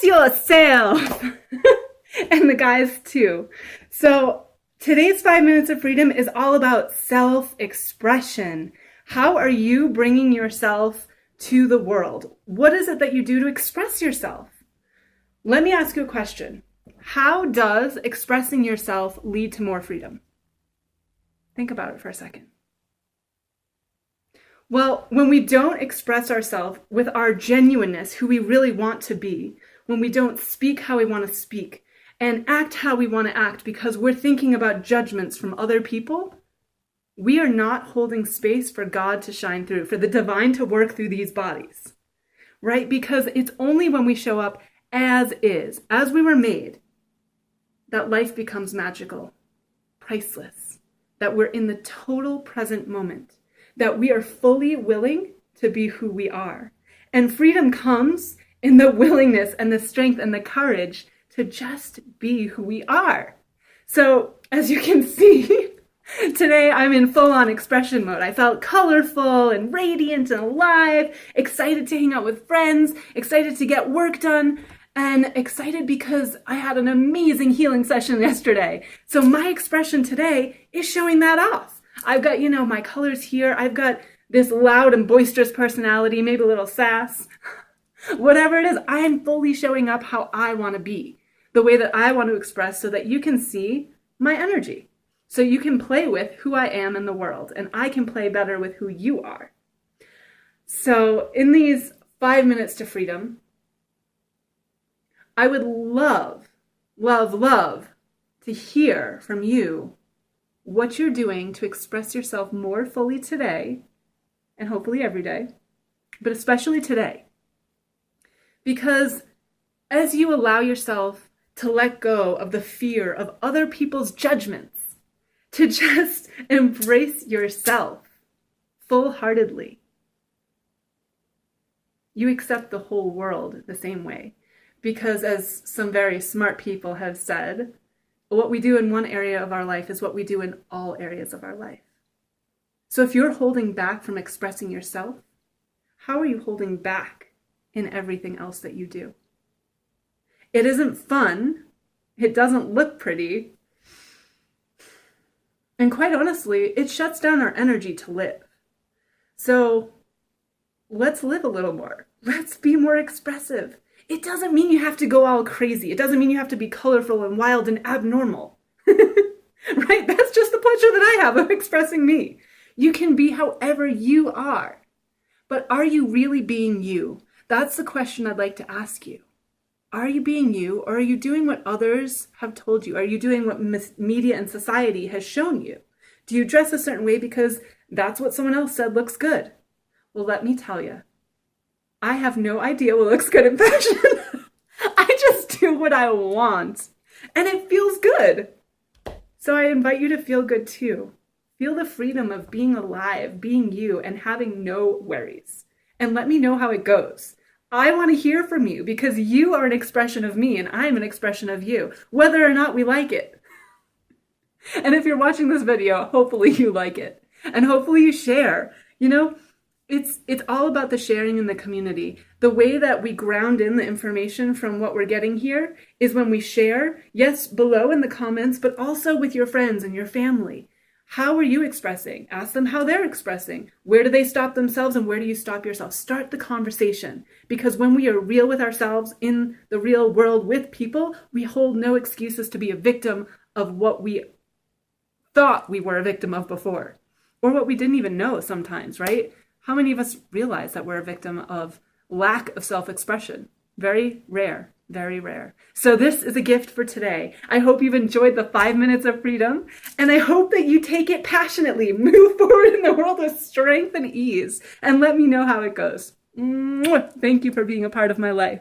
express yourself. And the guys too. So today's 5 minutes of freedom is all about self-expression. How are you bringing yourself to the world? What is it that you do to express yourself? Let me ask you a question. How does expressing yourself lead to more freedom? Think about it for a second. Well, when we don't express ourselves with our genuineness, who we really want to be, when we don't speak how we want to speak, and act how we want to act because we're thinking about judgments from other people, we are not holding space for God to shine through, for the divine to work through these bodies, right? Because it's only when we show up as is, as we were made, that life becomes magical, priceless, that we're in the total present moment, that we are fully willing to be who we are. And freedom comes in the willingness and the strength and the courage to just be who we are. So as you can see, today I'm in full-on expression mode. I felt colorful and radiant and alive, excited to hang out with friends, excited to get work done, and excited because I had an amazing healing session yesterday. So my expression today is showing that off. I've got, my colors here. I've got this loud and boisterous personality, maybe a little sass. Whatever it is, I am fully showing up how I want to be, the way that I want to express so that you can see my energy. So you can play with who I am in the world, and I can play better with who you are. So in these 5 minutes to freedom, I would love, love, love to hear from you what you're doing to express yourself more fully today, and hopefully every day, but especially today. Because as you allow yourself to let go of the fear of other people's judgments, to just embrace yourself full-heartedly, you accept the whole world the same way. Because as some very smart people have said, what we do in one area of our life is what we do in all areas of our life. So if you're holding back from expressing yourself, how are you holding back in everything else that you do? It isn't fun. It doesn't look pretty. And quite honestly, it shuts down our energy to live. So let's live a little more. Let's be more expressive. It doesn't mean you have to go all crazy. It doesn't mean you have to be colorful and wild and abnormal. Right? That's just the pleasure that I have of expressing me. You can be however you are. But are you really being you? That's the question I'd like to ask you. Are you being you, or are you doing what others have told you? Are you doing what media and society has shown you? Do you dress a certain way because that's what someone else said looks good? Well, let me tell you, I have no idea what looks good in fashion. I just do what I want, and it feels good. So I invite you to feel good too. Feel the freedom of being alive, being you, and having no worries. And let me know how it goes. I want to hear from you because you are an expression of me and I'm an expression of you, whether or not we like it. And if you're watching this video, hopefully you like it. And hopefully you share. It's all about the sharing in the community. The way that we ground in the information from what we're getting here is when we share, yes, below in the comments, but also with your friends and your family. How are you expressing? Ask them how they're expressing. Where do they stop themselves and where do you stop yourself? Start the conversation. Because when we are real with ourselves in the real world with people, we hold no excuses to be a victim of what we thought we were a victim of before. Or what we didn't even know sometimes, right? How many of us realize that we're a victim of lack of self-expression? Very rare. Very rare. So this is a gift for today. I hope you've enjoyed the 5 minutes of freedom, and I hope that you take it passionately, move forward in the world with strength and ease, and let me know how it goes. Thank you for being a part of my life.